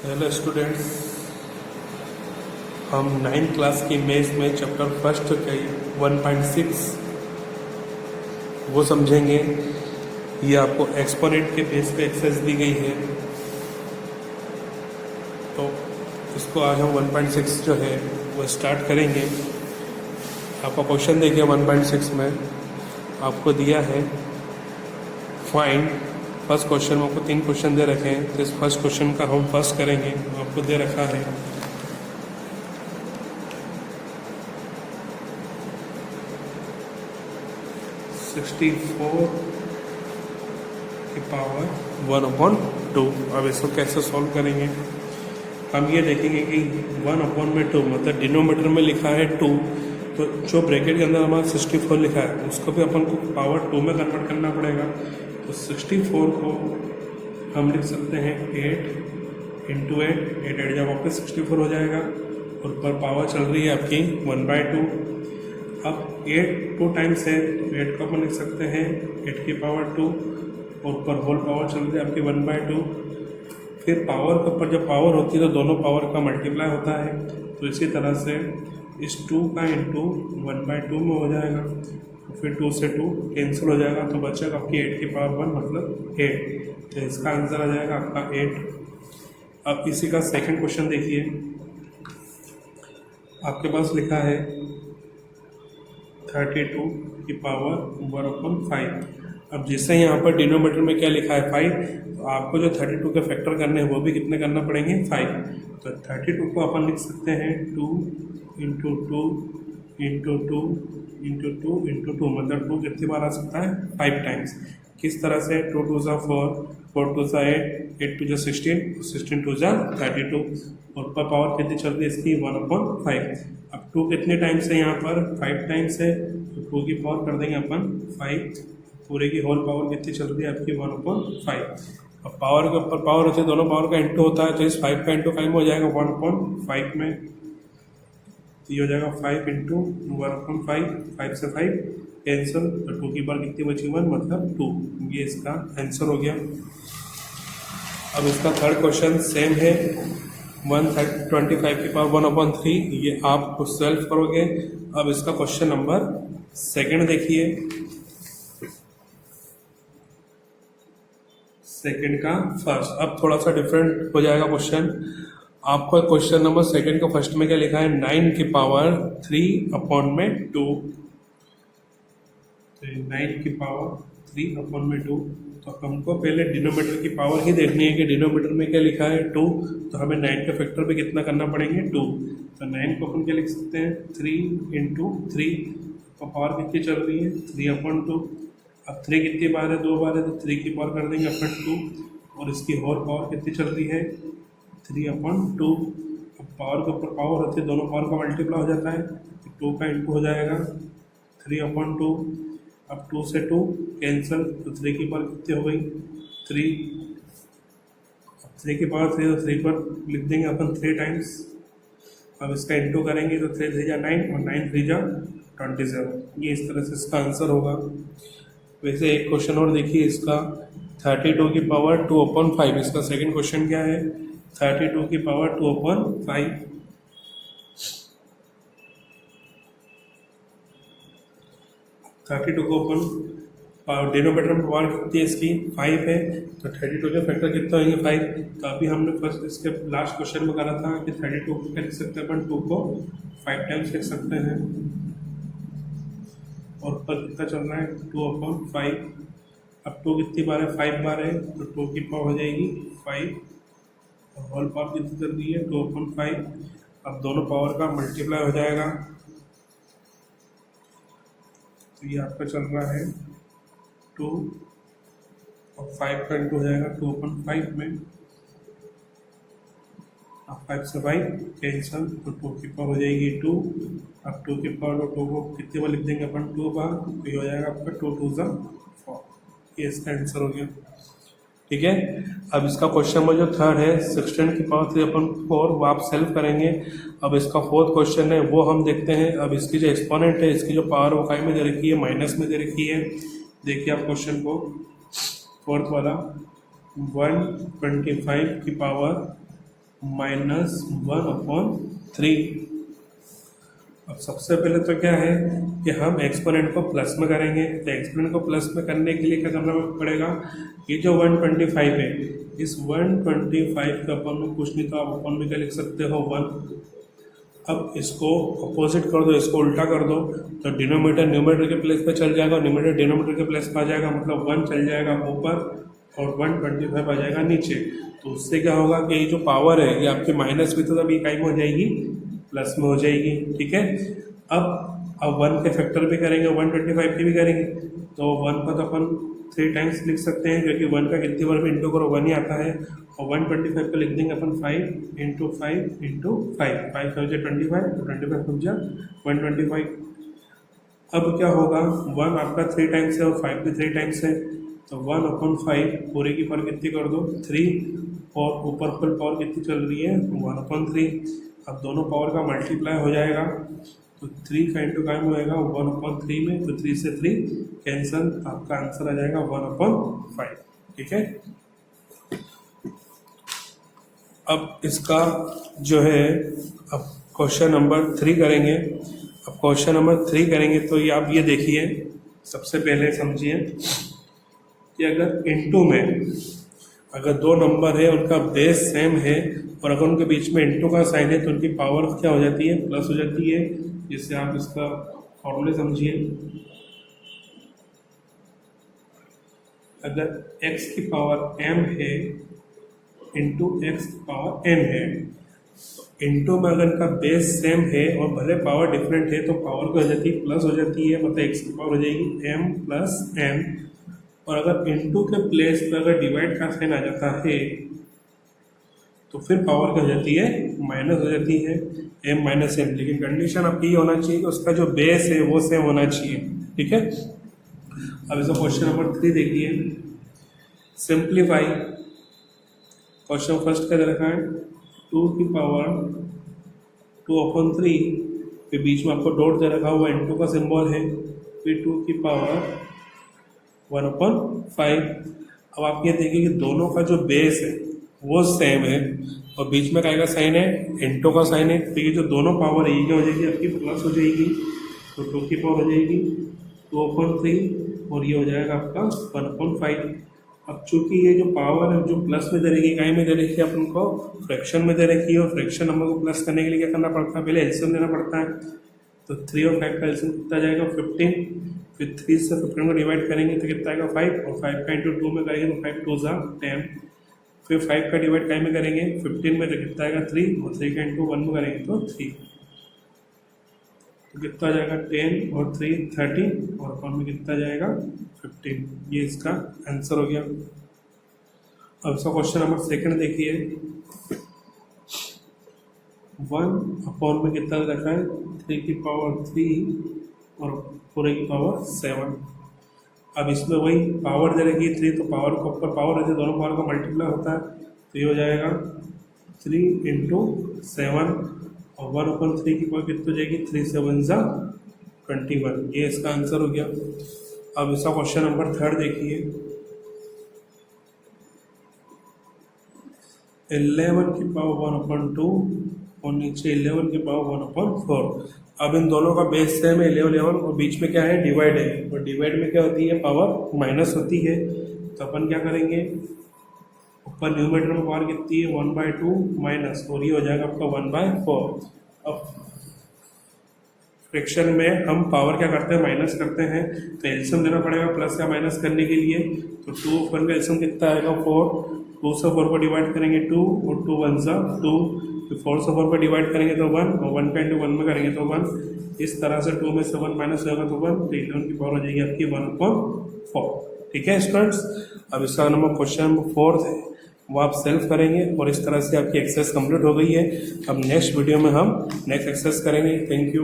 Hello students, हम 9th class की maths में चैप्टर फर्स्ट के 1.6 वो समझेंगे। ये आपको एक्सपोनेंट के बेस पे एक्सरसाइज दी गई है, तो इसको आज हम 1.6 जो है वो स्टार्ट करेंगे। आपका क्वेश्चन देखिए 1.6 में आपको दिया है फाइंड। फर्स्ट क्वेश्चन में आपको 3 क्वेश्चन दे रखे हैं, तो इस फर्स्ट क्वेश्चन का हम फर्स्ट करेंगे। आपको दे रखा है 64 की पावर 1/2। अब इसको कैसे सॉल्व करेंगे, हम ये देखेंगे कि 1/2 मतलब डिनोमीटर में लिखा है 2, तो जो ब्रैकेट के अंदर हमारा 64 लिखा है उसको भी अपन को पावर 2 में कन्वर्ट करना पड़ेगा। तो 64 को हम लिख सकते हैं 8 इंटू 8 8 जब वापस 64 हो जाएगा, और पर पावर चल रही है आपकी 1/2। अब 8 2 टाइम्स है, तो 8 को अपन लिख सकते हैं 8 की पावर 2, और ऊपर होल पावर चल रही है आपकी 1/2। फिर पावर के ऊपर जब पावर होती है तो दोनों पावर का मल्टीप्लाई होता है, तो इसी तरह से इस 2 का इंटू 1/2 में हो जाएगा, तो फिर 2 से 2 कैंसिल हो जाएगा, तो बचेगा आपकी 8 की पावर 1 मतलब 8। तो इसका आंसर आ जाएगा आपका 8। अब इसी का सेकंड क्वेश्चन देखिए, आपके पास लिखा है 32 की पावर 1/5। अब जैसे यहाँ पर डिनोमीटर में क्या लिखा है 5, तो आपको जो 32 के फैक्टर करने हैं वो भी कितने करना पड़ेंगे 5। तो 32 को अपन लिख सकते हैं 2 इंटू 2 इंटू 2 इंटू 2 इंटू 2, मतलब 2 कितनी बार आ सकता है 5 टाइम्स। किस तरह से 2 2 ज़ा 4, 4 2 ज़ा 8, 8 2 ज़ा 16, 16 2 ज़ा 32, और ऊपर पावर कितनी चल रही है इसकी 1/5। अब 2 कितने टाइम्स है यहाँ पर 5 टाइम्स है, तो 2 की पावर कर देंगे अपन 5, पूरे की होल पावर कितनी चल रही है आपकी 1/5। अब पावर के ऊपर पावर होती है, दोनों पावर का इंटू होता है, तो इस 5 का इंटू 5 में हो जाएगा 1/5 में, तो ये हो जाएगा 5 इंटू 1/5, 5 से 5 कैंसिल, तो 2 की पावर कितनी बची 1 मतलब 2। ये इसका आंसर हो गया। अब इसका थर्ड क्वेश्चन सेम है 125 की पावर 1/3, ये आप खुद सॉल्व करोगे। अब इसका क्वेश्चन नंबर सेकंड देखिए, सेकंड का फर्स्ट। अब थोड़ा सा डिफरेंट हो जाएगा क्वेश्चन। आपको क्वेश्चन नंबर सेकंड का फर्स्ट में क्या लिखा है 9 की पावर 3/2, 9 की पावर 3/2। तो हमको पहले डिनोमीटर की पावर ही देखनी है कि डिनोमीटर में क्या लिखा है 2, तो हमें 9 का फैक्टर भी कितना करना पड़ेंगे 2। तो 9 को अपन क्या लिख सकते हैं 3 इंटू 3, तो पावर कितनी चल रही है 3/2। अब 3 कितनी बार है 2 बार है, तो 3 की पावर कर देंगे अपन 2, और इसकी होल पावर कितनी चल रही है 3/2। अब पावर के ऊपर पावर होती है, दोनों पावर का मल्टीप्लाई हो जाता है, तो 2 का इंटू हो जाएगा 3/2। अब 2 से 2 कैंसिल, तो 3 की पावर कितनी हो गई 3। अब 3 की पावर 3, तो 3 पर लिख देंगे अपन 3 टाइम्स। अब इसका इंटू करेंगे तो 3 3 जा 9 और 9 3 जा 27। ये इस तरह से इसका आंसर होगा। वैसे एक क्वेश्चन और देखिए इसका 32 की पावर 2/5। इसका सेकंड क्वेश्चन क्या है 32 की पावर 2/5। 32 को अपन डिनोमीटर में पावर कितनी है इसकी 5 है, तो 32 के फैक्टर कितना होंगे 5। तो अभी हमने फर्स्ट इसके लास्ट क्वेश्चन में करा था कि 32 को लिख सकते हैं अपन 2 को 5 टाइम्स लिख सकते हैं, और ऊपर कितना चल रहा है 2/5। अब 2 कितनी बार है 5 बार है, तो 2 की पावर हो जाएगी 5, और होल पावर कितनी चल रही है 2/5। अब दोनों पावर का मल्टीप्लाई हो जाएगा, तो ये आपका चल रहा है 2 और 5 का इंटू हो जाएगा 2/5 में। अब 5 से 5 कैंसल, तो 2 की पावर हो जाएगी 2। अब 2 की पावर 2 को कितने बार लिख देंगे अपन 2 बार, तो ये हो जाएगा आपका 2 2 ज़ा 4। ये इसका आंसर हो गया। ठीक है, अब इसका क्वेश्चन नंबर जो थर्ड है 16 की पावर 3/4, वो आप सेल्व करेंगे। अब इसका फोर्थ क्वेश्चन है वो हम देखते हैं। अब इसकी जो एक्सपोनेंट है इसकी जो पावर वो काय में दे रखी है माइनस में दे रखी है। देखिए आप क्वेश्चन को, फोर्थ वाला 125 की पावर -1/3। अब सबसे पहले तो क्या है कि हम एक्सपोनेंट को प्लस में करेंगे, तो एक्सपोनेंट को प्लस में करने के लिए क्या करना पड़ेगा, ये जो 125 है, इस 125 का अपन में कुछ नहीं तो आप अपन में क्या लिख सकते हो 1। अब इसको अपोजिट कर दो, इसको उल्टा कर दो, तो डिनोमीटर न्यूमरेटर के प्लेस पे चल जाएगा और न्यूमरेटर डिनोमीटर के प्लेस पे आ जाएगा, मतलब 1 चल जाएगा ऊपर और 125 आ जाएगा नीचे। तो उससे क्या होगा कि ये जो पावर है ये आपकी माइनस भी तो तभी टाइम हो जाएगी, प्लस में हो जाएगी। ठीक है, अब 1 के फैक्टर भी करेंगे, 125 की भी करेंगे, तो 1 का तो अपन 3 टाइम्स लिख सकते हैं, क्योंकि 1 का कितनी बार भी इंटू करो 1 ही आता है। और 125 को लिख देंगे अपन 5 × 5 × 5, 5 5 25, तो 25 हो जाए 125। अब क्या होगा, 1 आपका 3 टाइम्स है और 5 भी 3 टाइम्स है, तो 1/5 पूरे की पावर कितनी कर दो 3, और ऊपर फुल पावर कितनी चल रही है 1/3। अब दोनों पावर का मल्टीप्लाई हो जाएगा, तो 3 का इंटू काम होएगा 1/3 में, तो 3 से 3 कैंसल, आपका आंसर आ जाएगा 1/5। ठीक है, अब इसका जो है अब क्वेश्चन नंबर 3 करेंगे। अब क्वेश्चन नंबर 3 करेंगे तो ये आप ये देखिए, सबसे पहले समझिए कि अगर इनटू में अगर 2 नंबर है उनका बेस सेम है और अगर उनके बीच में इनटू का साइन है तो उनकी पावर क्या हो जाती है, प्लस हो जाती है। जिससे आप इसका फॉर्मूले समझिए, अगर x की पावर m है इंटू एक्स की पावर n है, तो इंटू में अगर इनका बेस सेम है और भले पावर डिफरेंट है तो पावर क्या हो जाती है, प्लस हो जाती है, मतलब x की पावर हो जाएगी m + n। और अगर इंटू के प्लेस पर अगर डिवाइड का साइन आ जाता है तो फिर पावर क्या हो जाती है, माइनस हो जाती है, m - n। लेकिन कंडीशन आपकी ये होना चाहिए कि उसका जो बेस है वो सेम होना चाहिए। ठीक है, अब इसका क्वेश्चन नंबर 3 देखिए, सिंप्लीफाई। क्वेश्चन फर्स्ट क्या दे रखा है, 2 की पावर 2/3, फिर बीच में आपको डॉट दे रखा हुआ इंटू का सिंबल है, फिर 2 की पावर 1/5। अब आप ये देखिए कि दोनों का जो बेस है वो सेम है और बीच में क्या साइन है, इंटू का साइन है, तो ये जो दोनों पावर है ये क्या हो जाएगी आपकी, प्लस हो जाएगी, तो 2 की पावर हो जाएगी 2/3 और ये हो जाएगा आपका 1/5। अब चूंकि ये जो पावर है जो प्लस में दे रखी है, में दे रखी है, अपन को फ्रैक्शन में दे रखी है, और फ्रैक्शन नंबर को प्लस करने के लिए क्या करना पड़ता है, पहले एलसीएम देना पड़ता है। तो 3 और 5 का एलसीएम कितना जाएगा 15, फिर 3 से 15 को डिवाइड करेंगे तो कितना आएगा 5, और 5 का इंटू 2 में करेंगे तो 5 2 = 10, फिर 5 का डिवाइड में करेंगे 15 में तो कितना आएगा 3, और 3 का इंटू 1 में करेंगे तो 3, तो कितना जाएगा 10 और 3 30, और अपन में कितना जाएगा 15। ये इसका आंसर हो गया। अब इसका क्वेश्चन नंबर 2 देखिए, 1 में कितना रखा है 3 की पावर 3 और पूरे की पावर 7। अब इसमें वही पावर दे रखी है 3, तो पावर के ऊपर पावर रहती है, दोनों पावर का मल्टीप्लाई होता है, तो ये हो जाएगा 3 × 7, और 1/3 की पावर कितनी हो जाएगी 3 × 7 = 21। ये इसका आंसर हो गया। अब इसका क्वेश्चन नंबर 3 देखिए, 11 की पावर 1/2 और नीचे 11 की पावर 1/4। अब इन दोनों का बेस सेम है 11 और बीच में क्या है, डिवाइड है, और डिवाइड में क्या होती है, पावर माइनस होती है। तो अपन क्या करेंगे, ऊपर न्यूमरेटर में पावर कितनी है 1/2 माइनस, और ये हो जाएगा आपका 1/4। अब फ्रैक्शन में हम पावर क्या करते हैं, माइनस करते हैं, तो एलसीएम देना पड़ेगा प्लस या माइनस करने के लिए। तो 2 और 1 का एलसीएम कितना आएगा 4, 2 से 4 को डिवाइड करेंगे 2, और 2 × 1 = 2, फिर 4 से 4 को डिवाइड करेंगे तो 1, और 1 का इंटू 1 में करेंगे तो 1। इस तरह से 2 में से 1 माइनस होगा तो 1, तो 11 की पावर हो जाएगी आपकी 1/4। ठीक है स्टूडेंट्स, अब इसका नंबर क्वेश्चन नंबर 4 है वो आप सेल्फ करेंगे, और इस तरह से आपकी एक्सरसाइज कंप्लीट हो गई है। अब नेक्स्ट वीडियो में हम नेक्स्ट एक्सरसाइज करेंगे। Thank you.